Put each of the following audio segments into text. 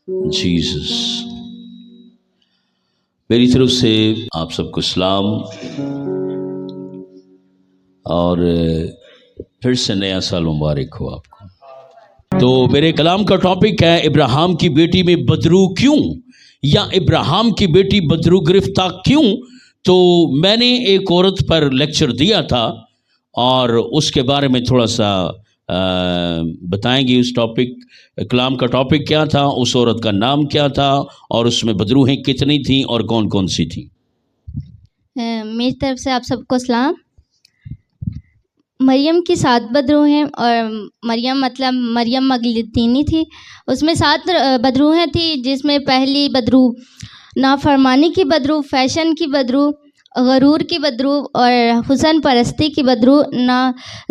Jesus. मेरी तरफ से आप सबको सलाम और फिर से नया साल मुबारक हो आपको। तो मेरे कलाम का टॉपिक है इब्राहिम की बेटी में बदरू क्यों, या इब्राहिम की बेटी बदरू गिरफ्तार क्यों। तो मैंने एक औरत पर लेक्चर दिया था और उसके बारे में थोड़ा सा बताएंगे। उस टॉपिक कलाम का टॉपिक क्या था, उस औरत का नाम क्या था और उसमें बदरूहें कितनी थीं और कौन कौन सी थीं। मेरी तरफ से आप सबको सलाम। मरियम की 7 बदरूहें और मरियम मतलब मरियम मगदलीनी थी। उसमें 7 बदरूहें थी, जिसमें पहली बदरू नाफरमानी की बदरू, फैशन की बदरू, गरूर की बदरू और हुसन परस्ती की बदरू,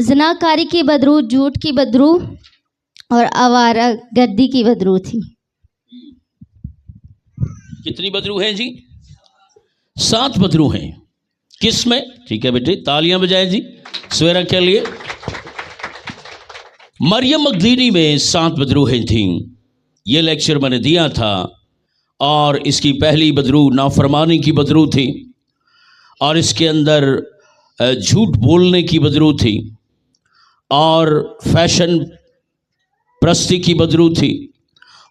ज़िनाकारी की बदरू, झूठ की बदरू और आवारा गर्दी की बदरू थी। कितनी बदरू हैं जी? 7 बदरू हैं। किस में? ठीक है बेटे, तालियां बजाएं जी सवेरा के लिए। मरियम मगदलीनी में 7 बदरूहें थीं। ये लेक्चर मैंने दिया था और इसकी पहली बदरू नाफरमानी की बदरू थी और इसके अंदर झूठ बोलने की बदरू थी और फैशन परस्ती की बदरू थी,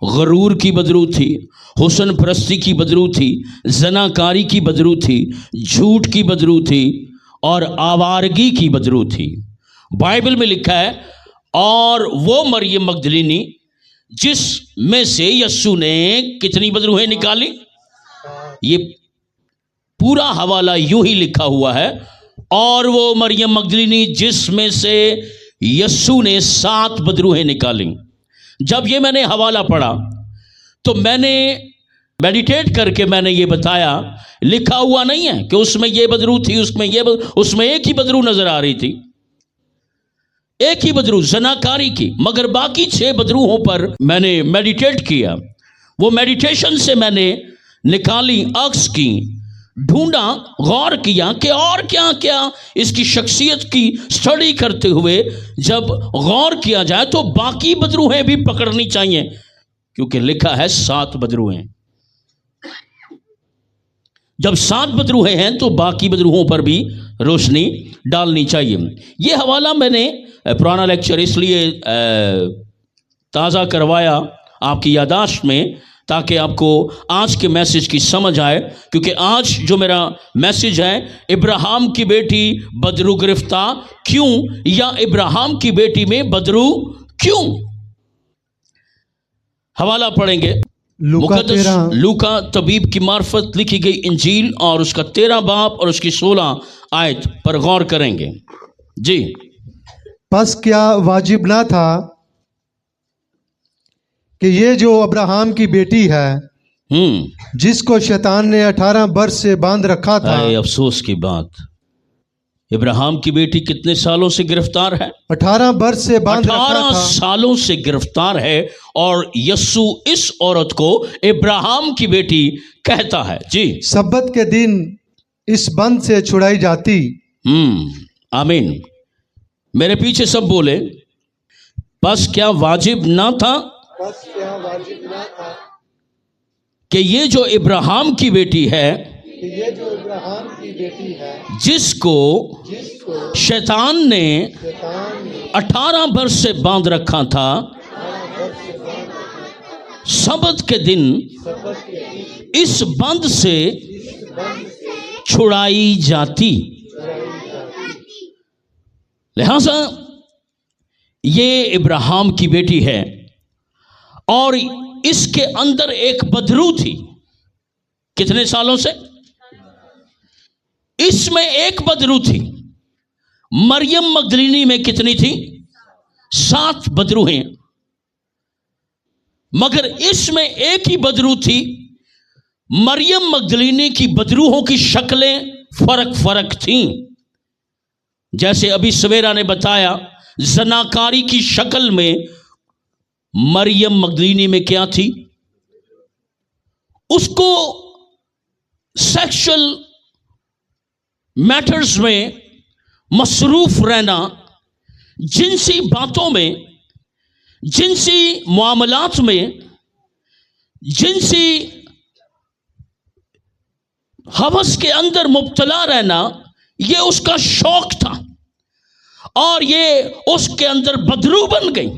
गरूर की बदरू थी, हुसन परस्ती की बदरू थी, ज़नाकारी की बदरू थी, झूठ की बदरू थी और आवारगी की बदरू थी। बाइबल में लिखा है और वो मरियम मगदलीनी जिस में से यस्सु ने कितनी बदरूहें निकाली। ये पूरा हवाला यूं ही लिखा हुआ है, और वो मरियम मगदलीनी जिसमें से यस्सु ने 7 बदरूहें निकाली। जब ये मैंने हवाला पढ़ा तो मैंने मेडिटेट करके मैंने ये बताया, लिखा हुआ नहीं है कि उसमें ये बदरू थी, उसमें एक ही बदरू नजर आ रही थी, एक ही बदरू ज़नाकारी की, मगर बाकी 6 बदरूहों पर मैंने मेडिटेट किया। वो मेडिटेशन से मैंने निकाली अक्स की, ढूंढा, गौर किया कि और क्या क्या इसकी शख्सियत की स्टडी करते हुए जब गौर किया जाए तो बाकी बदरूहें भी पकड़नी चाहिए, क्योंकि लिखा है 7 बदरूहें। जब 7 बदरूहें हैं तो बाकी बदरूहों पर भी रोशनी डालनी चाहिए। ये हवाला मैंने पुराना लेक्चर इसलिए ताज़ा करवाया आपकी यादाश्त में, ताकि आपको आज के मैसेज की समझ आए, क्योंकि आज जो मेरा मैसेज है इब्राहिम की बेटी बदरू गिरफ्तार क्यों, या इब्राहिम की बेटी में बदरू क्यों। हवाला पढ़ेंगे मुकद्दस लूका तबीब की मार्फत लिखी गई इंजील और उसका 13 बाब और उसकी 16 आयत पर गौर करेंगे जी। बस क्या वाजिब ना था कि ये जो अब्राहम की बेटी है, जिसको शैतान ने 18 वर्ष से बांध रखा था। अफसोस की बात, इब्राहिम की बेटी कितने सालों से गिरफ्तार है? 18 वर्ष से बांध रखा था। 18 सालों से गिरफ्तार है और यस्सु इस औरत को इब्राहिम की बेटी कहता है जी। सब्बत के दिन इस बंद से छुड़ाई जाती। आमीन। मेरे पीछे सब बोले, बस क्या वाजिब ना था कि ये जो इब्राहिम की बेटी है, जिसको शैतान ने 18 वर्ष से बांध रखा था, सब्त के दिन इस बंद से छुड़ाई जाती। लिहाजा ये इब्राहिम की बेटी है और इसके अंदर एक बदरू थी। कितने सालों से? इसमें एक बदरू थी। मरियम मगदलीनी में कितनी थी? 7 बदरूहें, मगर इसमें एक ही बदरू थी। मरियम मगदलीनी की बदरूहों की शक्लें फर्क थीं। जैसे अभी सवेरा ने बताया, ज़नाकारी की शक्ल में मरियम मगदलीनी में क्या थी? उसको सेक्सुअल मैटर्स में मसरूफ रहना, जिनसी बातों में, जिनसी मामलात में, जिनसी हवस के अंदर मुब्तला रहना ये उसका शौक था, और ये उसके अंदर बदरू बन गई,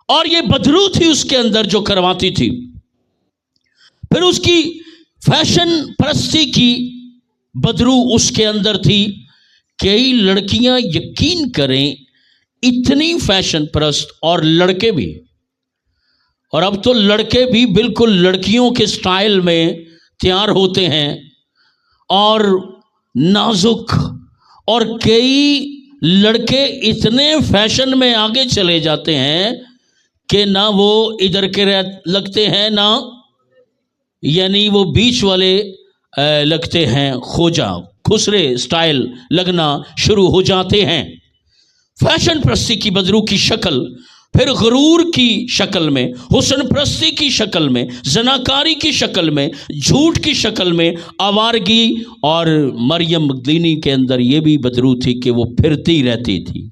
और ये बदरू थी उसके अंदर जो करवाती थी। फिर उसकी फैशन परस्ती की बदरू उसके अंदर थी। कई लड़कियां, यकीन करें, इतनी फैशन परस्त, और लड़के भी, और अब तो लड़के भी बिल्कुल लड़कियों के स्टाइल में तैयार होते हैं, और नाजुक, और कई लड़के इतने फैशन में आगे चले जाते हैं कि ना वो इधर के लगते हैं, ना यानी वो बीच वाले लगते हैं, खोजा खुसरे स्टाइल लगना शुरू हो जाते हैं। फैशन परस्ती की बदरू की शक्ल, फिर गुरूर की शक्ल में, हुस्न परस्ती की शक्ल में, जनाकारी की शक्ल में, झूठ की शक्ल में, आवारगी, और मरियम मगदलीनी के अंदर ये भी बदरू थी कि वो फिरती रहती थी।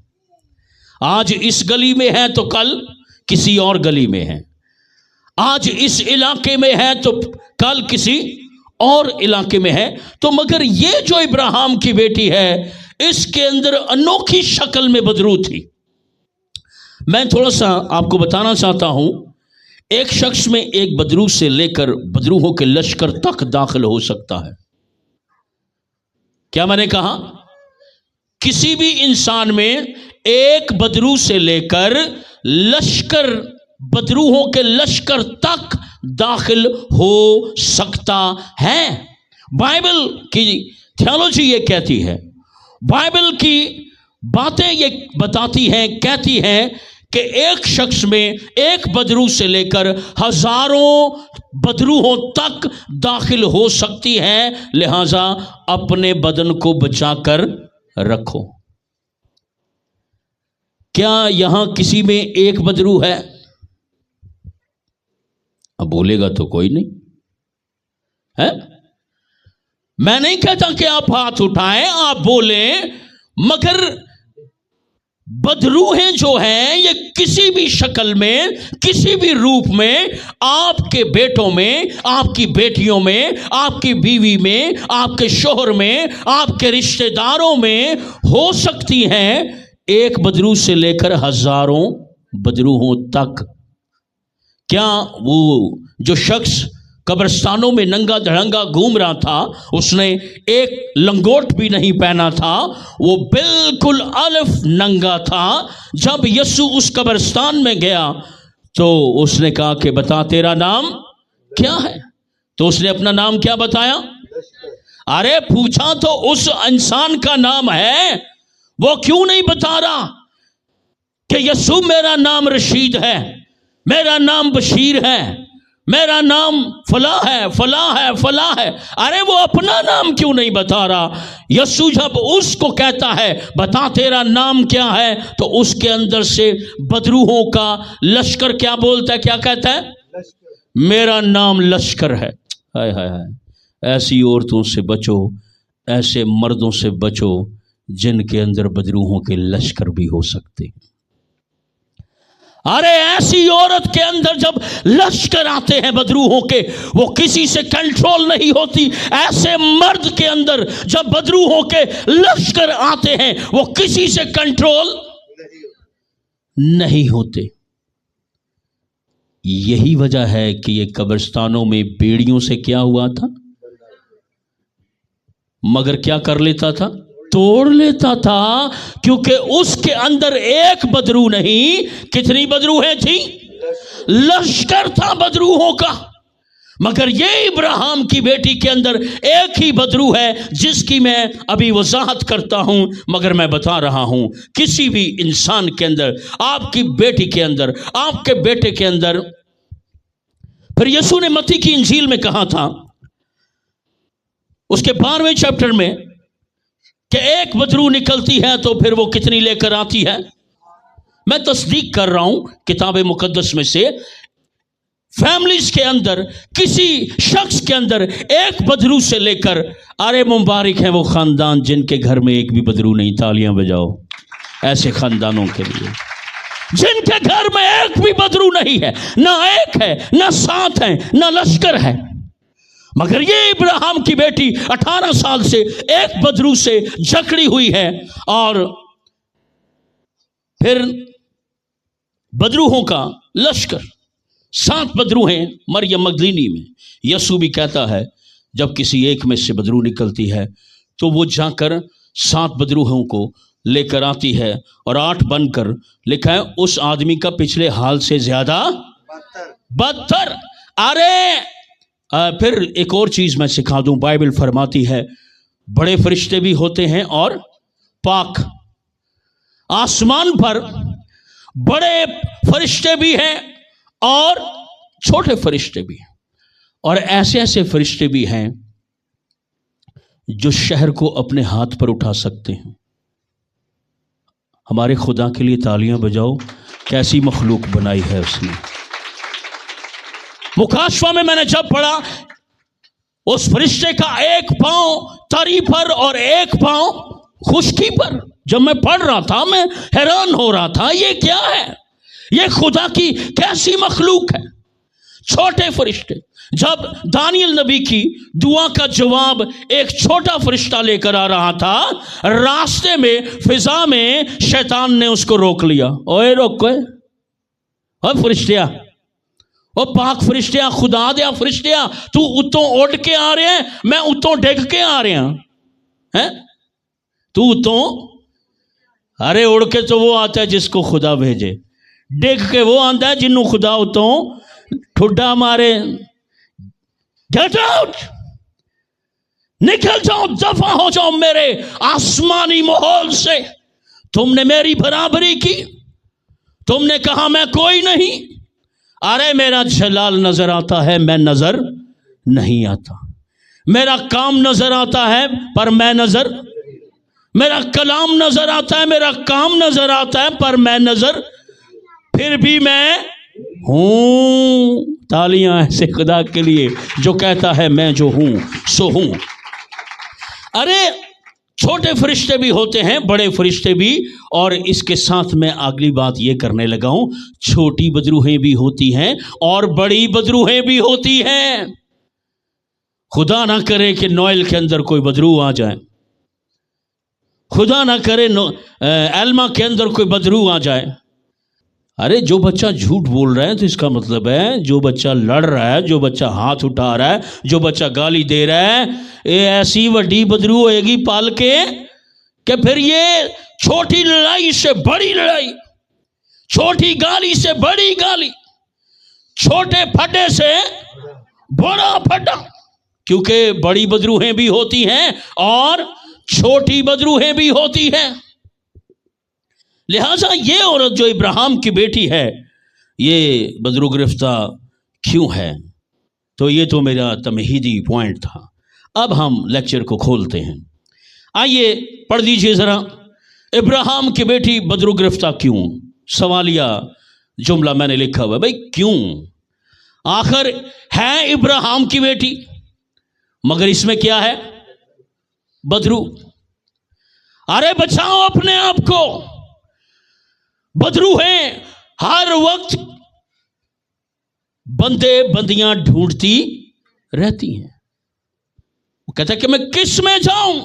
आज इस गली में है तो कल किसी और गली में है, आज इस इलाके में है तो कल किसी और इलाके में है। तो मगर ये जो इब्राहिम की बेटी है, इसके अंदर अनोखी शक्ल में बदरू थी। मैं थोड़ा सा आपको बताना चाहता हूं, एक शख्स में एक बदरू से लेकर बदरूहों के लश्कर तक दाखिल हो सकता है। क्या मैंने कहा? किसी भी इंसान में एक बदरू से लेकर लश्कर, बदरूहों के लश्कर तक दाखिल हो सकता है। बाइबल की थियोलॉजी ये कहती है, बाइबल की बातें ये बताती हैं, कहती हैं कि एक शख्स में एक बदरू से लेकर हजारों बदरूहों तक दाखिल हो सकती है। लिहाजा अपने बदन को बचाकर रखो। क्या यहां किसी में एक बदरू है? अब बोलेगा तो कोई नहीं है। मैं नहीं कहता कि आप हाथ उठाएं, आप बोलें, मगर बदरूहें जो हैं ये किसी भी शक्ल में, किसी भी रूप में, आपके बेटों में, आपकी बेटियों में, आपकी बीवी में, आपके शोहर में, आपके रिश्तेदारों में हो सकती हैं, एक बदरू से लेकर हजारों बदरूहों तक। क्या वो जो शख्स कब्रिस्तानों में नंगा धड़ंगा घूम रहा था, उसने एक लंगोट भी नहीं पहना था, वो बिल्कुल अलफ नंगा था। जब यीशु उस कब्रिस्तान में गया तो उसने कहा कि बता तेरा नाम क्या है? तो उसने अपना नाम क्या बताया? अरे पूछा तो उस इंसान का नाम है, वो क्यों नहीं बता रहा कि यीशु मेरा नाम रशीद है, मेरा नाम बशीर है, मेरा नाम फला है, फला है, फला है। अरे वो अपना नाम क्यों नहीं बता रहा? यीशु जब उसको कहता है बता तेरा नाम क्या है, तो उसके अंदर से बदरूहों का लश्कर क्या बोलता है, क्या कहता है? मेरा नाम लश्कर है। हाय हाय हाय। ऐसी औरतों से बचो, ऐसे मर्दों से बचो जिनके अंदर बदरूहों के लश्कर भी हो सकते हैं। अरे ऐसी औरत के अंदर जब लश्कर आते हैं बदरूहों के, वो किसी से कंट्रोल नहीं होती। ऐसे मर्द के अंदर जब बदरूहों के लश्कर आते हैं, वो किसी से कंट्रोल नहीं होते। यही वजह है कि ये कब्रिस्तानों में बेड़ियों से क्या हुआ था, मगर क्या कर लेता था? तोड़ लेता था, क्योंकि उसके अंदर एक बदरू नहीं, कितनी बदरूहें थी? लश्कर था बदरूहों का। मगर ये इब्राहिम की बेटी के अंदर एक ही बदरू है, जिसकी मैं अभी वजाहत करता हूं, मगर मैं बता रहा हूं किसी भी इंसान के अंदर, आपकी बेटी के अंदर, आपके बेटे के अंदर। फिर यीशु ने मत्ती की इंजील में कहा था, उसके 12वें चैप्टर में, कि एक बदरू निकलती है तो फिर वो कितनी लेकर आती है। मैं तस्दीक कर रहा हूं किताब मुकद्दस में से, फैमिलीज के अंदर, किसी शख्स के अंदर एक बदरू से लेकर, अरे मुबारक है वो खानदान जिनके घर में एक भी बदरू नहीं। तालियां बजाओ ऐसे खानदानों के लिए। जिनके घर में एक भी बदरू नहीं है, ना एक है, ना 7 है, ना लश्कर है, मगर ये इब्राहिम की बेटी 18 साल से एक बदरू से जकड़ी हुई है। और फिर बदरूहों का लश्कर, 7 बदरू हैं मरियम मगदलीनी में। यसू भी कहता है जब किसी एक में से बदरू निकलती है तो वो जाकर 7 बदरूहों को लेकर आती है, और 8 बनकर लिखा है उस आदमी का पिछले हाल से ज्यादा बदतर। अरे फिर एक और चीज मैं सिखा दूं, बाइबल फरमाती है बड़े फरिश्ते भी होते हैं और पाक। आसमान पर बड़े फरिश्ते भी हैं और छोटे फरिश्ते भी हैं, और ऐसे ऐसे फरिश्ते भी हैं जो शहर को अपने हाथ पर उठा सकते हैं। हमारे खुदा के लिए तालियां बजाओ, कैसी मखलूक बनाई है उसने। मुकाशवा में मैंने जब पढ़ा उस फरिश्ते का एक पांव तरी पर और एक पांव खुश्की पर, जब मैं पढ़ रहा था मैं हैरान हो रहा था, ये क्या है, ये खुदा की कैसी मखलूक है। छोटे फरिश्ते। जब दानियल नबी की दुआ का जवाब एक छोटा फरिश्ता लेकर आ रहा था, रास्ते में फिजा में शैतान ने उसको रोक लिया। ओए रोको, ओ फरिश्तिया, ओ पाक फरिश्तिया, खुदा दिया फरिश्तिया, तू उतों उड़ के आ रहे हैं, मैं उतों डिग के आ रहा हैं, तू उतों, अरे उड़ के तो वो आता है जिसको खुदा भेजे, डिग के वो आता है जिन्हों खुदा उतों ठुड्डा मारे। गेट आउट, निकल जाओ, दफा हो जाओ मेरे आसमानी माहौल से। तुमने मेरी बराबरी की, तुमने कहा मैं कोई नहीं। अरे मेरा जलाल नजर आता है, मैं नजर नहीं आता। मेरा काम नजर आता है पर मैं नजर, मेरा कलाम नजर आता है, मेरा काम नजर आता है पर मैं नजर, फिर भी मैं हूं। तालियां ऐसे खुदा के लिए जो कहता है मैं जो हूं सो हूं। अरे छोटे फरिश्ते भी होते हैं, बड़े फरिश्ते भी, और इसके साथ मैं अगली बात ये करने लगा हूं, छोटी बदरूहें भी होती हैं और बड़ी बदरूहें भी होती हैं। खुदा ना करे कि नोएल के अंदर कोई बदरू आ जाए, खुदा ना करे एल्मा के अंदर कोई बदरू आ जाए। अरे जो बच्चा झूठ बोल रहा है तो इसका मतलब है, जो बच्चा लड़ रहा है, जो बच्चा हाथ उठा रहा है, जो बच्चा गाली दे रहा है, ये ऐसी बड़ी बदरू होएगी पाल के कि फिर ये छोटी लड़ाई से बड़ी लड़ाई, छोटी गाली से बड़ी गाली, छोटे फड्डे से बड़ा फड्डा, क्योंकि बड़ी बदरूहें भी होती हैं और छोटी बदरूहें भी होती हैं। लिहाजा ये औरत जो इब्राहिम की बेटी है, ये बदरू गिरफ्ता क्यों है? तो ये तो मेरा तमहीदी पॉइंट था। अब हम लेक्चर को खोलते हैं। आइए पढ़ लीजिए ज़रा, इब्राहिम की बेटी बदरू गिरफ्ता क्यों? सवालिया जुमला मैंने लिखा हुआ है, भाई क्यों? आखिर है इब्राहिम की बेटी, मगर इसमें क्या है? बदरू। अरे बचाओ अपने आप को, बदरू हैं, हर वक्त बंदे बंदियां ढूंढती रहती हैं। वो कहता है कि मैं किस में जाऊं,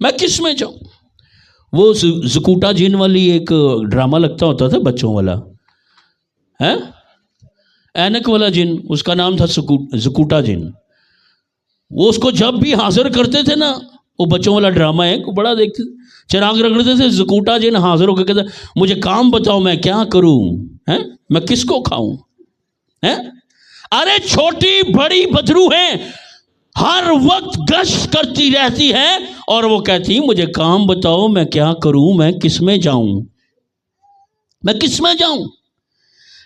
मैं किस में जाऊं। वो जकूटा जिन वाली एक ड्रामा लगता होता था बच्चों वाला, है ऐनक वाला जिन, उसका नाम था जकूटा जिन। वो उसको जब भी हाजिर करते थे ना, वो बच्चों वाला ड्रामा है, बड़ा देखते, चिराग रगड़ते थे, जकूटा जिन हाजिर होकर कहता मुझे काम बताओ, मैं क्या करूं, हैं, मैं किसको खाऊं, हैं? अरे छोटी बड़ी बदरू हैं, हर वक्त गश्त करती रहती है और वो कहती मुझे काम बताओ, मैं क्या करूं, मैं किस में जाऊं, मैं किस में जाऊं।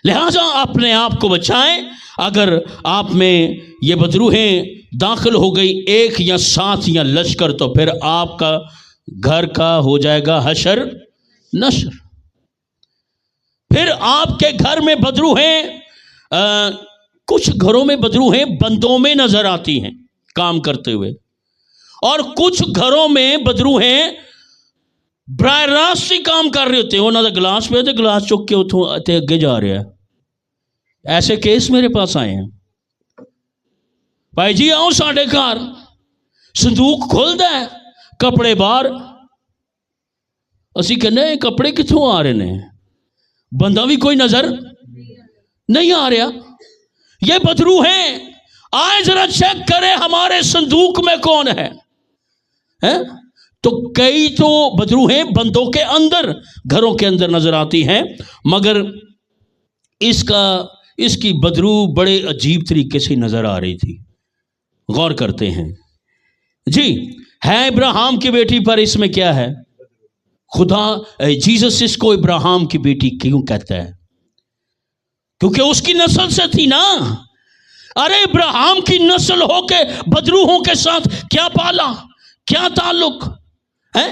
लिहाजा अपने आप को बचाएं। अगर आप में ये बदरूहें दाखिल हो गई, 1 या 7 या लश्कर, तो फिर आपका घर का हो जाएगा हशर नशर। फिर आपके घर में बदरूहें, कुछ घरों में बदरूहें बंदों में नजर आती हैं काम करते हुए, और कुछ घरों में बदरूहें براہ راست ہی کام کر رہے ہوتے ہیں. انہوں نے گلاس پہ تو گلاس چک کے اتوں اگے جا رہا ہے. ایسے کیس میرے پاس آئے ہیں. بھائی جی آؤ ساڈے گھر, صندوق کھلدا ہے, کپڑے باہر. اسی کہنے کپڑے کتوں آ رہے ہیں, بندہ بھی کوئی نظر نہیں آ رہا. یہ بدرو ہیں. آئے ذرا چیک کرے ہمارے صندوق میں کون ہے. تو کئی تو بدرو ہیں بندوں کے اندر, گھروں کے اندر نظر آتی ہیں, مگر اس کی بدرو بڑے عجیب طریقے سے نظر آ رہی تھی. غور کرتے ہیں جی. ہے ابراہیم کی بیٹی, پر اس میں کیا ہے؟ خدا جیسس اس کو ابراہیم کی بیٹی کیوں کہتا ہے؟ کیونکہ اس کی نسل سے تھی نا. ارے ابراہیم کی نسل ہو کے بدروہوں کے ساتھ کیا پالا, کیا تعلق ہے؟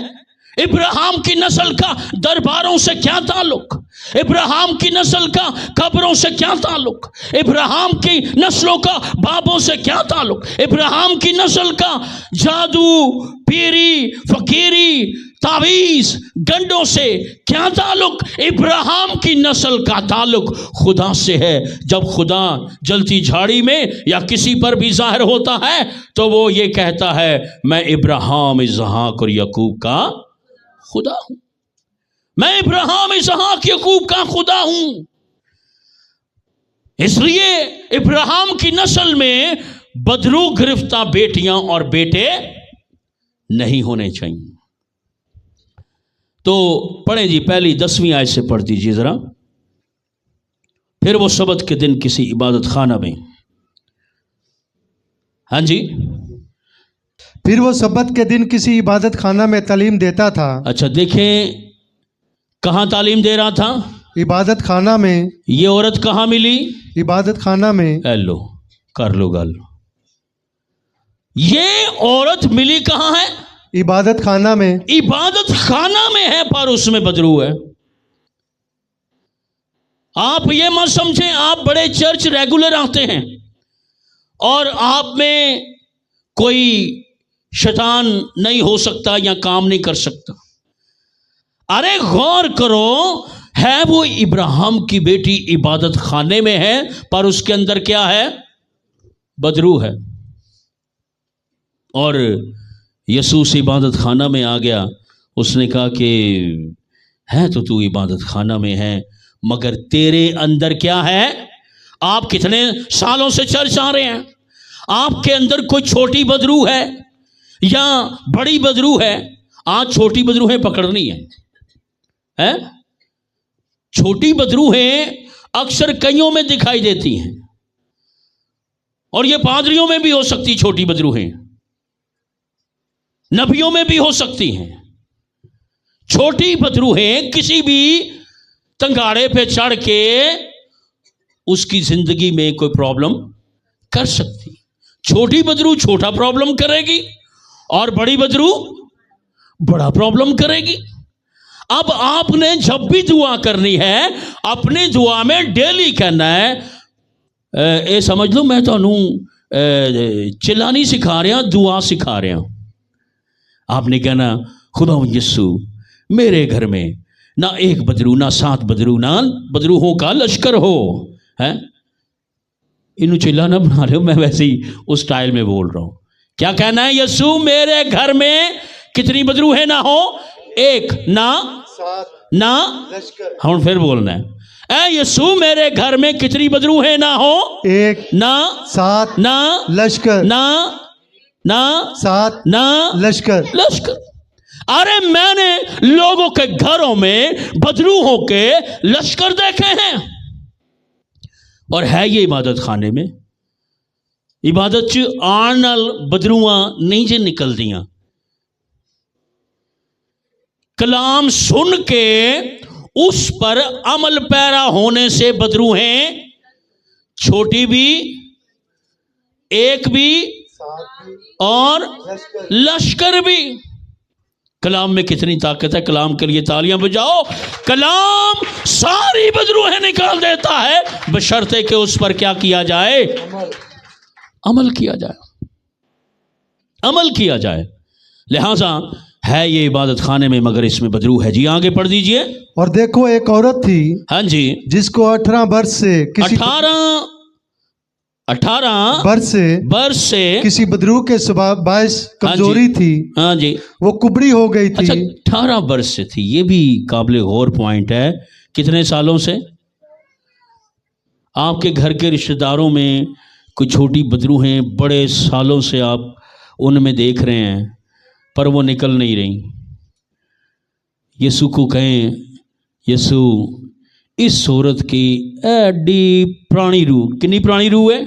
ابراہیم کی نسل کا درباروں سے کیا تعلق؟ ابراہیم کی نسل کا قبروں سے کیا تعلق؟ ابراہیم کی نسلوں کا بابوں سے کیا تعلق؟ ابراہیم کی نسل کا جادو, پیری, فقیری, تعویذ, گنڈوں سے کیا تعلق؟ ابراہیم کی نسل کا تعلق خدا سے ہے. جب خدا جلتی جھاڑی میں یا کسی پر بھی ظاہر ہوتا ہے تو وہ یہ کہتا ہے میں ابراہیم, اسحاق اور یعقوب کا خدا ہوں. میں ابراہیم, اسحاق, یعقوب کا خدا ہوں. اس لیے ابراہیم کی نسل میں بدرو گرفتہ بیٹیاں اور بیٹے نہیں ہونے چاہیے. تو پڑھیں جی, پہلی 10ویں آیت سے پڑھ دیجیے ذرا. پھر وہ سبت کے دن کسی عبادت خانہ میں, ہاں جی, پھر وہ سبت کے دن کسی عبادت خانہ میں تعلیم دیتا تھا. اچھا دیکھیں کہاں تعلیم دے رہا تھا؟ عبادت خانہ میں. یہ عورت کہاں ملی؟ عبادت خانہ میں. لو کر لو گل. یہ عورت ملی کہاں ہے؟ عبادت خانہ میں. عبادت خانہ میں ہے, پر اس میں بدرو ہے. آپ یہ مت سمجھیں آپ بڑے چرچ ریگولر آتے ہیں اور آپ میں کوئی شیطان نہیں ہو سکتا یا کام نہیں کر سکتا. ارے غور کرو, ہے وہ ابراہیم کی بیٹی عبادت خانے میں ہے, پر اس کے اندر کیا ہے؟ بدرو ہے. اور یسوع سے عبادت خانہ میں آ گیا. اس نے کہا کہ ہے تو عبادت خانہ میں ہے, مگر تیرے اندر کیا ہے؟ آپ کتنے سالوں سے چرچ آ رہے ہیں, آپ کے اندر کوئی چھوٹی بدرو ہے یا بڑی بدرو ہے؟ آج چھوٹی بدرو ہے پکڑنی ہے. چھوٹی بدرو ہیں اکثر کئیوں میں دکھائی دیتی ہیں, اور یہ پادریوں میں بھی ہو سکتی چھوٹی بدرو ہیں, نبیوں میں بھی ہو سکتی ہیں. چھوٹی بدرو ہیں کسی بھی تنگاڑے پہ چڑھ کے اس کی زندگی میں کوئی پرابلم کر سکتی. چھوٹی بدرو چھوٹا پرابلم کرے گی اور بڑی بدرو بڑا پرابلم کرے گی. اب آپ نے جب بھی دعا کرنی ہے اپنی دعا میں ڈیلی کہنا ہے, اے سمجھ لو میں تمہیں چلانی سکھا رہا, دعا سکھا رہا. آپ نے کہنا خدا یسوع میرے گھر میں نہ ایک بدرو, نہ 7 بدرو, نہ بدروہوں کا لشکر ہو. انہوں چلا نہ بنا رہے ہو, میں ویسے ہی اس سٹائل میں بول رہا ہوں. کیا کہنا ہے؟ یسوع میرے گھر میں کتنی بدرو ہے؟ نہ ہو ایک, نہ ہم پھر بولنا ہے, اے یسوع میرے گھر میں کتنی بدرو ہے؟ نہ ہو ایک, نہ 7 نہ لشکر, نہ 7 نہ لشکر. ارے میں نے لوگوں کے گھروں میں بدروہوں کے لشکر دیکھے ہیں, اور ہے یہ عبادت خانے میں. عبادت چ آن نال بدروواں نہیں جے نکل دیاں. کلام سن کے اس پر عمل پیرا ہونے سے بدرو ہیں, چھوٹی بھی, ایک بھی اور لشکر بھی. کلام میں کتنی طاقت ہے, کلام کے لیے تالیاں بجاؤ. کلام ساری بدروہیں نکال دیتا ہے, بشرطے کہ اس پر کیا کیا جائے؟ عمل کیا جائے, عمل کیا جائے. لہذا है ये इबादत खाने में, मगर इसमें बदरू है। जी आगे पढ़ दीजिए। और देखो एक औरत थी हाँ जी, जिसको 18 वर्ष से 18 वर्ष से किसी बदरू के स्वभाव बायस कमजोरी थी। हाँ जी, वो कुबड़ी हो गई थी। अच्छा 18 वर्ष से थी, ये भी काबिल गौर पॉइंट है। कितने सालों से? आपके घर के रिश्तेदारों में कोई छोटी बदरू हैं, बड़े सालों से आप उनमें देख रहे हैं पर वो निकल नहीं रही। यीशु को कहें, यीशु इस औरत की एडी पुरानी रूह, कितनी पुरानी रूह है?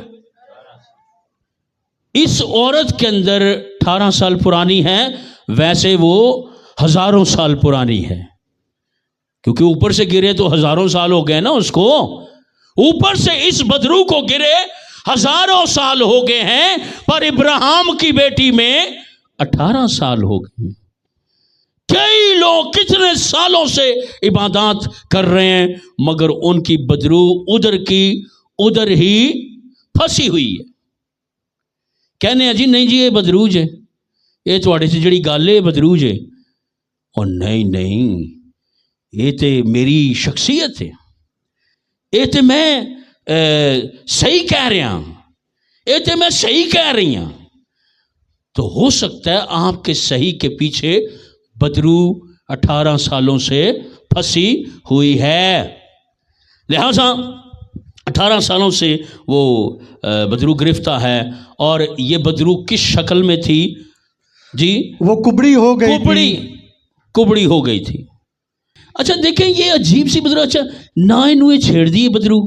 इस औरत के अंदर 18 साल पुरानी है, वैसे वो हजारों साल पुरानी है, क्योंकि ऊपर से गिरे तो हजारों साल हो गए ना उसको। ऊपर से इस बदरू को गिरे हजारों साल हो गए हैं, पर इब्राहिम की बेटी में 18 साल हो गए। कई लोग कितने सालों से इबादत कर रहे हैं, मगर उनकी बदरू उधर की उधर ही फंसी हुई है। कहने हैं जी नहीं जी ये बदरूज है, ये थोड़े से जड़ी गल है बदरूज है। और नहीं नहीं, ये तो मेरी शख्सियत है, ये तो मैं सही कह रहा, ये तो मैं सही कह रही हूं। तो हो सकता है आपके सही के पीछे बदरू 18 सालों से फंसी हुई है। लिहाजा 18 सालों से वो बदरू गिरफ्तार है। और ये बदरू किस शक्ल में थी जी? वो कुबड़ी हो गई, कुबड़ी हो गई थी। अच्छा देखें ये अजीब सी बदरू। अच्छा ना इन्हें छेड़ दिए बदरू,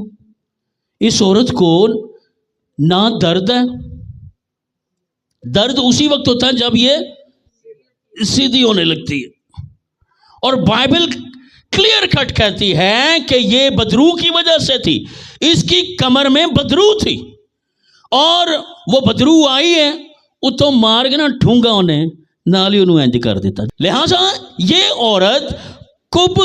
इस औरत को ना दर्द है। दर्द उसी वक्त होता है जब ये सीधी होने लगती है। और बाइबल क्लियर कट कहती है कि ये बदरू की वजह से थी, इसकी कमर में बदरू थी और वो बदरू आई है उतो मार के ना ठूंगा उन्हें नाल ही उन्हें इंज कर देता। लिहाजा ये औरत कुब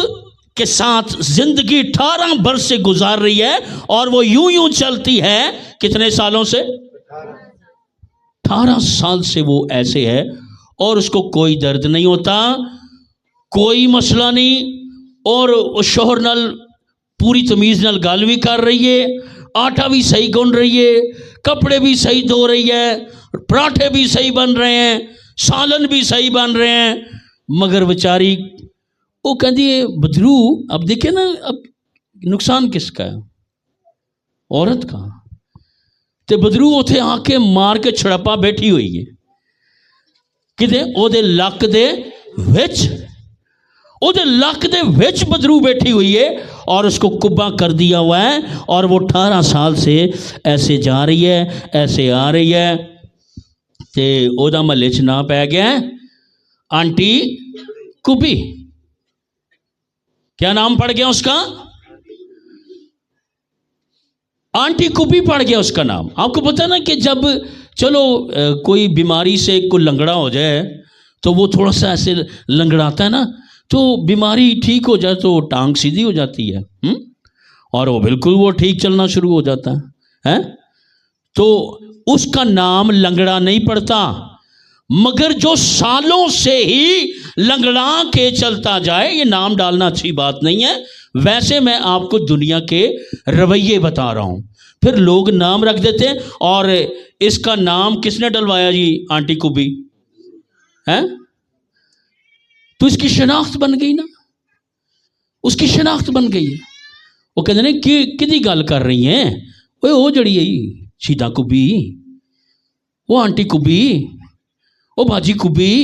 के साथ जिंदगी 18 वर्ष से गुजार रही है और वो यूं यूं चलती है। कितने सालों से? 18 साल से वो ऐसे है और उसको कोई दर्द नहीं होता, कोई मसला नहीं। और शोहर नाल पूरी तमीज नाल गल भी कर रही है, आटा भी सही गुन रही है, कपड़े भी सही धो रही है, पराठे भी सही बन रहे हैं, सालन भी सही बन रहे हैं। मगर बेचारी वो कहती है बदरू। अब देखे ना, अब नुकसान किसका है? औरत का। ते बदरू उथे आके मार के छड़प्पा बैठी हुई है किते ओदे लक दे विच, ओदे लक दे विच बदरू बैठी हुई है और उसको कुब्बा कर दिया हुआ है। और वो 18 साल से ऐसे जा रही है, ऐसे आ रही है। ते ओदा महल्ले च ना पै गया आंटी कुबी। क्या नाम पड़ गया उसका? आंटी कुबी पड़ गया उसका नाम। आपको पता ना कि जब चलो कोई बीमारी से कोई लंगड़ा हो जाए तो वो थोड़ा सा ऐसे लंगड़ाता है ना, तो बीमारी ठीक हो जाए तो टांग सीधी हो जाती है और वो बिल्कुल वो ठीक चलना शुरू हो जाता है। तो उसका नाम लंगड़ा नहीं पड़ता। मगर जो सालों से ही लंगड़ा के चलता जाए, ये नाम डालना अच्छी बात नहीं है। वैसे मैं आपको दुनिया के रवैये बता रहा हूं। फिर लोग नाम रख देते हैं। और इसका नाम किसने डलवाया जी? आंटी कुबी है। तो इसकी शनाख्त बन गई ना, उसकी शनाख्त बन गई है। वो कहते ने कि किदी गल कर रही हैं, वो जड़ी है सीधा कुबी, वो आंटी कुबी, वो बाजी कुबी।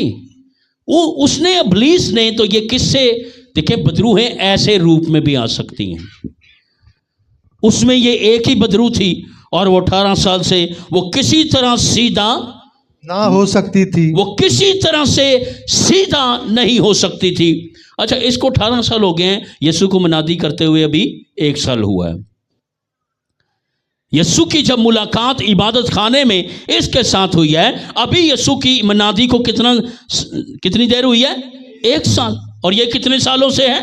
वो उसने इब्लीस ने तो ये किससे देखे बदरू हैं ऐसे रूप में भी आ सकती हैं। उसमें ये एक ही बदरू थी और वो 18 साल से वो किसी तरह सीधा ना हो सकती थी, वो किसी तरह से सीधा नहीं हो सकती थी। अच्छा इसको 18 साल हो गए हैं, यीशु को मनादी करते हुए अभी 1 साल हुआ है। यीशु की जब मुलाकात इबादत खाने में इसके साथ हुई है, अभी यीशु की मनादी को कितनी देर हुई है? 1 साल। और ये कितने सालों से है?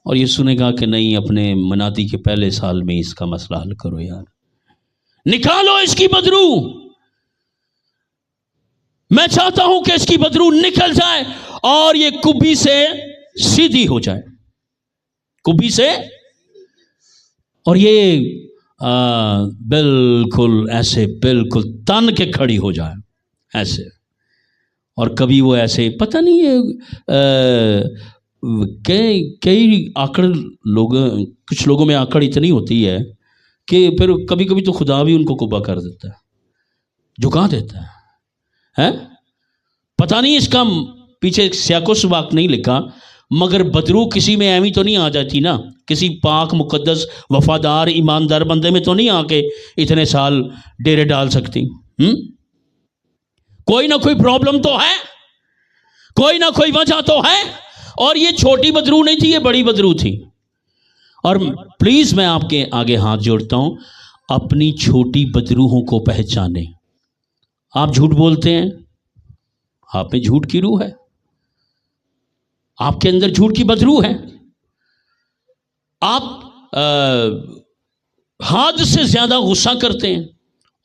और यीशु ने कहा कि नहीं, अपने मनादी के पहले साल में इसका मसला हल करो यार, निकालो इसकी बदरू। मैं चाहता हूं कि इसकी बदरू निकल जाए اور یہ کبھی سے سیدھی ہو جائے، کبھی سے، اور یہ بالکل ایسے بالکل تن کے کھڑی ہو جائے ایسے. اور کبھی وہ ایسے پتہ نہیں ہے کئی آکڑ لوگ، کچھ لوگوں میں آکڑ اتنی ہوتی ہے کہ پھر کبھی کبھی تو خدا بھی ان کو کبا کر دیتا ہے، جھکا دیتا ہے. پتہ نہیں اس کا پیچھے سیاق و سباق نہیں لکھا، مگر بدرو کسی میں ایویں تو نہیں آ جاتی نا، کسی پاک مقدس وفادار ایماندار بندے میں تو نہیں آ کے اتنے سال ڈیرے ڈال سکتی. کوئی نہ کوئی پرابلم تو ہے، کوئی نہ کوئی وجہ تو ہے. اور یہ چھوٹی بدرو نہیں تھی، یہ بڑی بدرو تھی. اور پلیز میں آپ کے آگے ہاتھ جوڑتا ہوں، اپنی چھوٹی بدروہوں کو پہچانیں. آپ جھوٹ بولتے ہیں، آپ میں جھوٹ کی روح ہے، آپ کے اندر جھوٹ کی بدرو ہے. آپ حد سے زیادہ غصہ کرتے ہیں،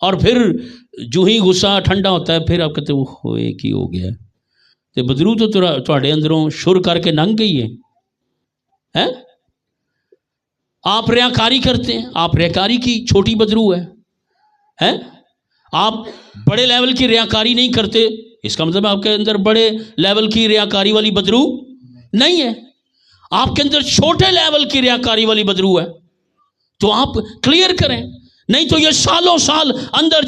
اور پھر جو ہی غصہ ٹھنڈا ہوتا ہے پھر آپ کہتے ہیں وہ ایک ہی ہو گیا. تو بدرو تو تھوڑے اندروں شر کر کے لنگ گئی ہے. آپ ریاکاری کرتے ہیں، آپ ریاکاری کی چھوٹی بدرو ہے. آپ بڑے لیول کی ریاکاری نہیں کرتے، اس کا مطلب آپ کے اندر بڑے لیول کی ریاکاری والی بدرو نہیں ہے، آپ کے اندر چھوٹے لیول کی ریاکاری والی بدرو ہے. تو آپ کلیئر کریں، نہیں تو یہ سالوں سال اندر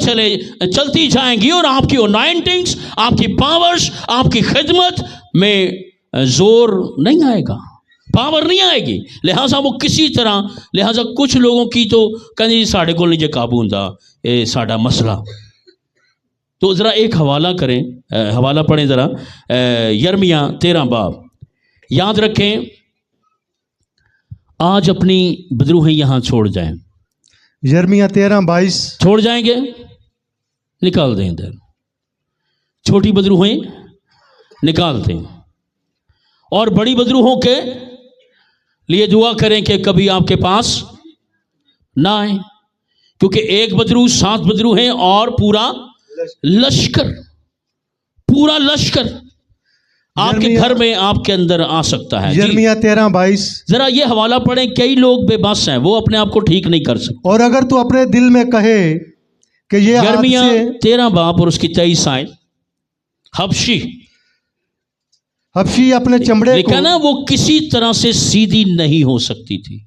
چلتی جائیں گی، اور آپ کی انائنٹنگز، آپ کی پاورز، آپ کی خدمت میں زور نہیں آئے گا، پاور نہیں آئے گی. لہٰذا وہ کسی طرح، لہٰذا کچھ لوگوں کی تو کہیں جی ساڑھے کو نہیں جے قابو ہوندا اے ساڑھا مسئلہ. تو ذرا ایک حوالہ کریں، حوالہ پڑھیں ذرا، یرمیہ 13 باب. یاد رکھیں آج اپنی بدروہیں یہاں چھوڑ جائیں. یرمیہ 13:22 چھوڑ جائیں گے، نکال دیں ادھر. چھوٹی بدروہیں نکال دیں، اور بڑی بدروہوں کے لیے دعا کریں کہ کبھی آپ کے پاس نہ آئیں، کیونکہ ایک بدرو 7 بدرو ہیں اور پورا لشکر، پورا لشکر آپ کے گھر میں آپ کے اندر آ سکتا ہے. یرمیہ 13:22 ذرا یہ حوالہ پڑھیں. کئی لوگ بے بس ہیں، وہ اپنے آپ کو ٹھیک نہیں کر سکتے. اور اگر تو اپنے دل میں کہے کہ یہ یرمیہ 13 باب اور اس کی 23 آیت. حبشی اپنے چمڑے لکھا کو، نا، وہ کسی طرح سے سیدھی نہیں ہو سکتی تھی.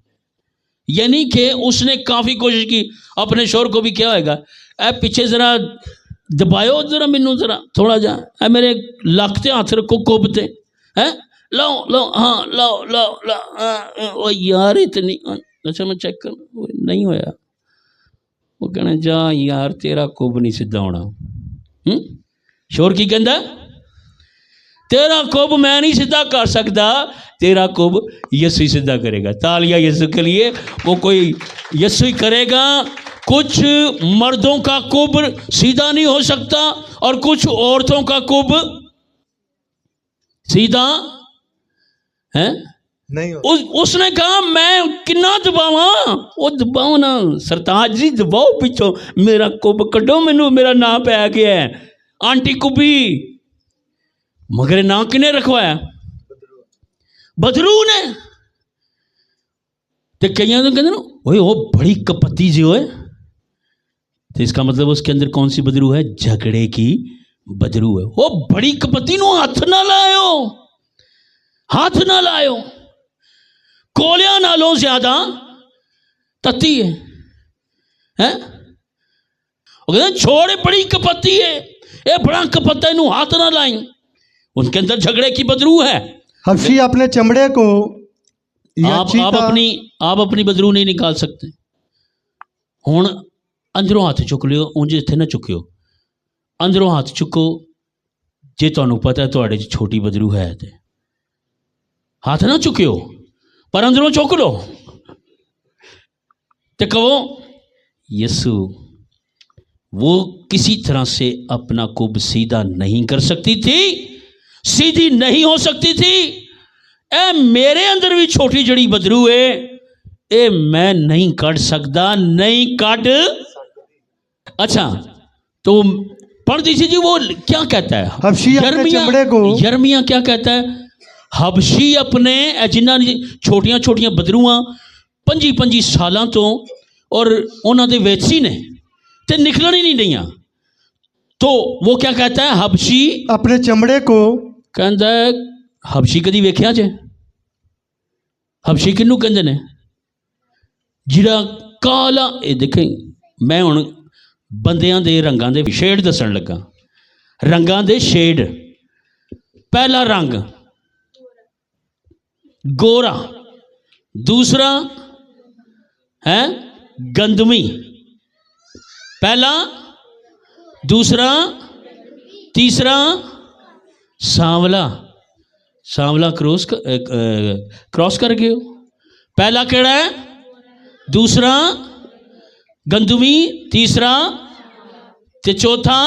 یعنی کہ اس نے کافی کوشش کی. اپنے شور کو بھی کیا ہوئے گا، اے پیچھے ذرا دبایو ذرا مینوں ذرا تھوڑا جا، اے میرے لکتے ہاتھ رکھو کوبتے، لاؤ لاؤ، ہاں لاؤ لاؤ لاؤ. یار اتنی، اچھا میں چیک کر نہیں ہویا. وہ کہنا جا یار تیرا کب نہیں سیدھا ہونا. شور کی کہندا، تیرا کب میں نہیں سیدھا کر سکتا، تیرا کب یسوع سیدھا کرے گا. تالیہ یسوع کے لیے. وہ کوئی یسوع کرے گا. کچھ مردوں کا کب سیدھا نہیں ہو سکتا، اور کچھ عورتوں کا کب سیدھا ہے نہیں. اس نے کہا میں کنا دباواں، وہ دباؤ نا سرتاج جی، دباؤ پیچھو، میرا کب کڈو، مینوں میرا نام پہ آ گیا ہے آنٹی کبھی. مگر نام کنے رکھوایا؟ بدرو نے. تو کئی تو کہتے نا وہ بڑی کپتی جی ہوئے، تو اس کا مطلب اس کے اندر کون سی بدرو ہے؟ جھگڑے کی بدرو ہے. وہ بڑی کپتی نو ہاتھ نہ لائیو، ہاتھ نہ لائیو. کولیاں نالوں زیادہ تتی ہے. وہ کہتے ہیں چھوڑے بڑی کپتی ہے، اے بڑا کپتا ہے، نو ہاتھ نہ لائیں. ان کے اندر جھگڑے کی بدرو ہے. حبشی اپنے چمڑے کو، آپ اپنی بدرو نہیں نکال سکتے. ہوں اندروں ہاتھ چک لیو، اونجے اتنے نہ چکیو، اندروں ہاتھ چکو. جے تانوں پتا ہے تواڈے چ چھوٹی بدرو ہے تے ہاتھ نہ چکیو، پر اندروں چک لو تے کہو یسوع. وہ کسی طرح سے اپنا کب سیدھا نہیں کر سکتی تھی، سیدھی نہیں ہو سکتی تھی. اے میرے اندر بھی چھوٹی جڑی بدرو ہے، اے میں نہیں کٹ سکتا، نہیں کٹ. اچھا تو पढ़ दीजिए जी, वो क्या कहता है? हबशी अपने चमड़े को, यर्मिया क्या कहता है? हबशी अपने जिन्होंने छोटियां छोटियां बदरूआं 25 सालों तो और उन्होंने वेची ने ते निकलन ही नहीं दियां, तो वो क्या कहता है? हबशी अपने चमड़े को कहता है, हबशी कदी वेख्या जे? हबशी किनू कहते ने? जिहड़ा काला, ये देखें मैं हुण बंदियां दे रंगां दे शेड दसन लगा, रंगां दे शेड। पहला रंग गोरा, दूसरा है गंदमी, पहला, दूसरा, तीसरा सांवला। सांवला क्रॉस कर गए हो। पहला केड़ा है? दूसरा गंदमी, तीसरा ते चौथा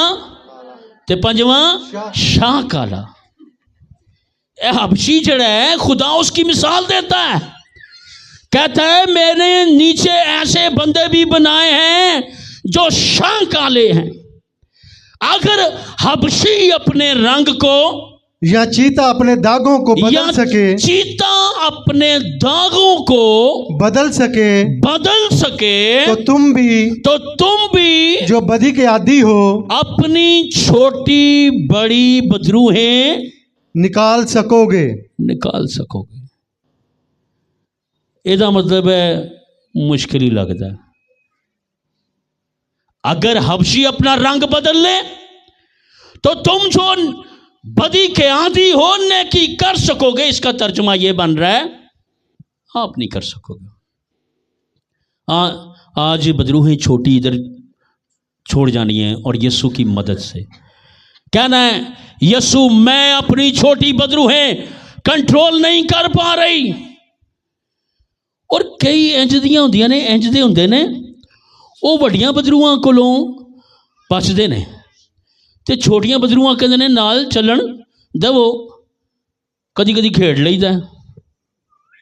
ते पंजवा शाह काला। हबशी जड़ा है, खुदा उसकी मिसाल देता है, कहता है मैंने नीचे ऐसे बंदे भी बनाए हैं जो शाह काले हैं। अगर हबशी अपने रंग को या चीता अपने दागों को बदल सके, चीता अपने दागों को बदल सके तो तुम भी जो बदी के आदी हो अपनी छोटी बड़ी बदरूहें निकाल सकोगे। ਇਹਦਾ मतलब है मुश्किल ही लगता है। अगर हबशी अपना रंग बदल ले तो तुम जो बदी के आदी हो नेकी कर सकोगे। इसका तर्जुमा ये बन रहा है आप नहीं कर सकोगे। आज बदरूहें छोटी इधर छोड़ जानी है और यीशु की मदद से कहना है, यीशु मैं अपनी छोटी बदरूहें कंट्रोल नहीं कर पा रही। और कई इंज दियां होंदियां ने, इंज दे हुंदे ने, वो वड्डियां बदरूआं कोलों बचदे ने ते छोटियां बदरूआं कहंदे ने नाल चलण देवो। कदी कदी खेड लईदा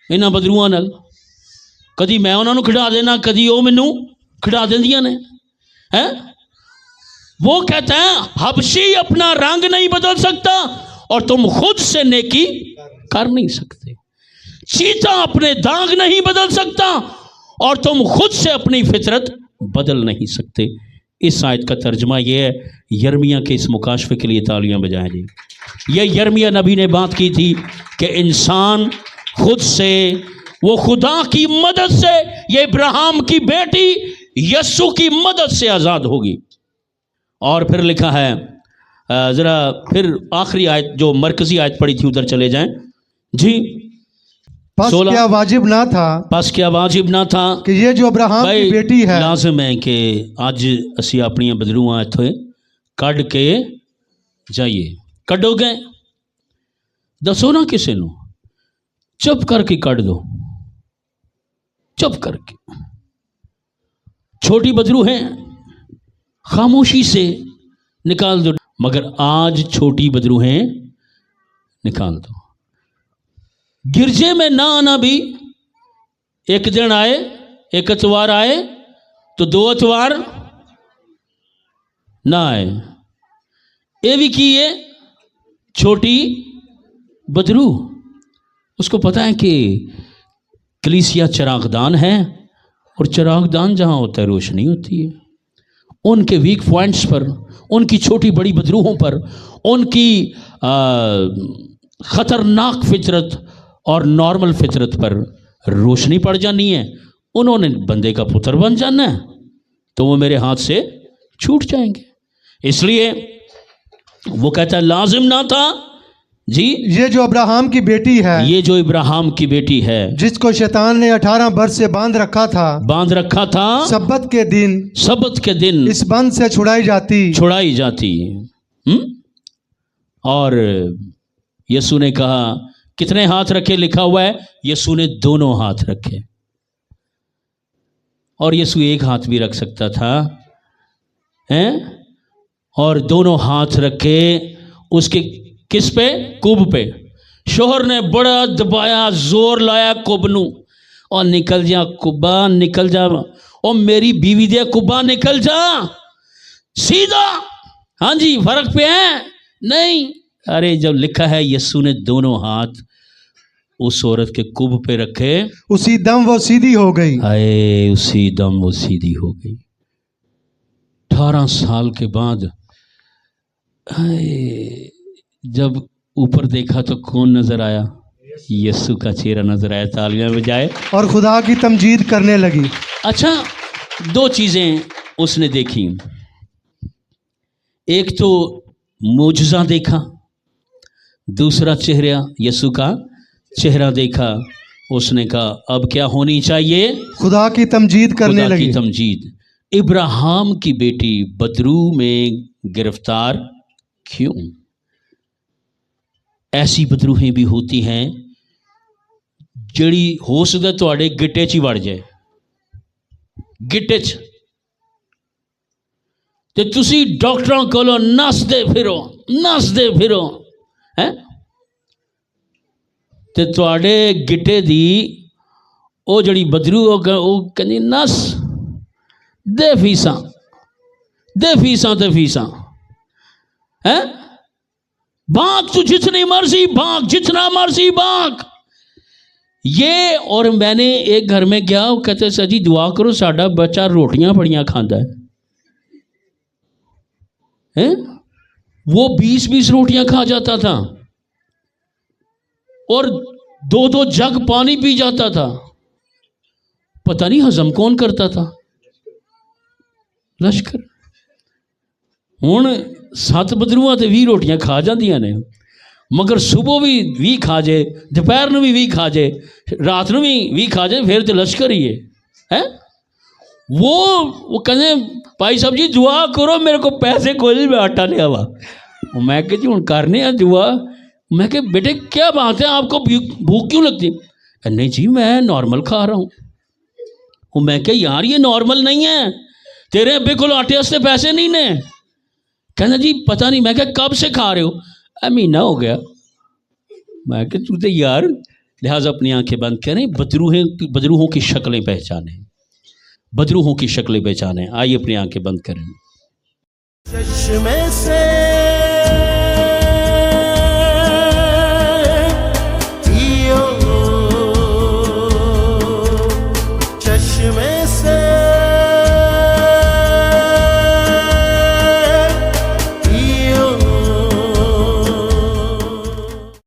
इन्हां बदरूआं नाल, कदी मैं उन्हां नूं खिडा देना, कदी वो मैनूं खिडा देंदियां ने हैं। वो कहता है हबशी अपना रंग नहीं बदल सकता और तुम खुद से नेकी कर नहीं सकते। चीता अपने दाग नहीं बदल सकता और तुम खुद से अपनी फितरत बदल नहीं सकते। इस आयत का तर्जमा यह है, यर्मिया के इस मुकाशफे के लिए तालियां बजाएं जी। ये यर्मिया नबी ने बात की थी कि इंसान खुद से, वो खुदा की मदद से, ये इब्राहिम की बेटी यस्सु की मदद से आज़ाद होगी। और फिर लिखा है, ज़रा फिर आखिरी आयत जो मरकज़ी आयत पड़ी थी उधर चले जाएं जी। बस क्या वाजिब ना था कि ये जो अब्राहम की बेटी है। लाज़िम है कि अज असी अपनी बदरूआं इत्थे कढ़ के जाइए। कढ़ोगे दसो ना किसी नूं, चुप करके कढ़ दो, चुप करके। छोटी बदरूहें खामोशी से निकाल दो, मगर आज छोटी बदरूहें निकाल दो। गिरजे में ना आना भी, एक दिन आए, एक अतवार आए तो 2 अतवार ना आए। ये भी की है छोटी बदरू। उसको पता है कि कलीसिया चिरागदान है और चिरागदान जहाँ होता है रोशनी होती है। उनके वीक पॉइंट्स पर, उनकी छोटी बड़ी बदरूहों पर, उनकी ख़तरनाक फितरत और नॉर्मल फितरत पर रोशनी पड़ जानी है। उन्होंने बंदे का पुत्र बन जाना है तो वो मेरे हाथ से छूट जाएंगे। इसलिए वो कहता है लाजिम ना था जी, ये जो अब्राहम की बेटी है, ये जो इब्राहिम की बेटी है, जिसको शैतान ने 18 वर्ष से बांध रखा था, सब्बत के दिन इस बंध से छुड़ाई जाती। और यीशु ने कहा कितने हाथ रखे, लिखा हुआ है यीशु ने दोनों हाथ रखे। और यीशु एक हाथ भी रख सकता था हैं, और दोनों हाथ रखे उसके किस पे? कुब पे। शोहर ने बड़ा दबाया, जोर लाया कुब नू, और निकल जा कुब्बा, निकल जा, और मेरी बीवी दे कुब्बा निकल जा सीधा। ہاں جی فرق پہ ہے نہیں. ارے جب لکھا ہے یسوع نے دونوں ہاتھ اس عورت کے کب پہ رکھے, اسی دم وہ سیدھی ہو گئی. ہائے اسی دم وہ سیدھی ہو گئی. 18 سال کے بعد جب اوپر دیکھا تو کون نظر آیا؟ یسوع کا چہرہ نظر آیا. تالیاں بجائے اور خدا کی تمجید کرنے لگی. اچھا 2 چیزیں اس نے دیکھی. ایک تو معجزہ دیکھا, دوسرا چہرہ یسوع کا چہرہ دیکھا. اس نے کہا اب کیا ہونی چاہیے؟ خدا کی تمجید کرنے خدا لگی. کی تمجید. ابراہیم کی بیٹی بدرو میں گرفتار کیوں؟ ایسی بدروہیں بھی ہوتی ہیں جڑی ہو سکتا تواڈے گٹے چ ہی وڑ جائے, گٹے چ, تے تسی ڈاکٹراں کولوں نسدے پھرو ہیں تے تواڈے گٹے دی او جڑی بدرو او کہندی نس دے فیساں ہیں بھاگ, تو جتنی مرضی بھاگ, جتنا مرضی بھاگ. یہ اور میں نے ایک گھر میں گیا, وہ کہتے سر جی دعا کرو ساڈا بچہ روٹیاں بڑیاں کھاندا ہے. وہ 20 روٹیاں کھا جاتا تھا اور 2 جگ پانی پی جاتا تھا. پتہ نہیں ہضم کون کرتا تھا؟ لشکر. ہن 7 بدروਆਂ تے 20 روٹیاں کھا جاندیاں نے, مگر صبح بھی 20 کھا جائے, دوپہر نو بھی 20 کھا جائے, رات نو بھی 20 کھا جائے, پھر تو لشکر ہی ہے. وہ کہنے بھائی صاحب جی دعا کرو میرے کو پیسے کوئی نہیں, میں آٹا لیا ہوا. میں کہ جی ہوں کرنے ہیں دعا. میں کہ بیٹے کیا بات ہے, آپ کو بھوک کیوں لگتی ہے؟ نہیں جی میں نارمل کھا رہا ہوں. میں کہ یار یہ نارمل نہیں ہے, تیرے ابے کو آٹے واسطے پیسے نہیں نے. کہنا جی پتہ نہیں. میں کہ کب سے کھا رہے ہو؟ مہینہ ہو گیا. میں کہ تو یار, لہٰذا اپنی آنکھیں بند کریں, بدروہوں کی شکلیں پہچانیں, بدروہوں کی شکلیں پہچانیں. آئیے اپنی آنکھیں بند کریں. چشمے سے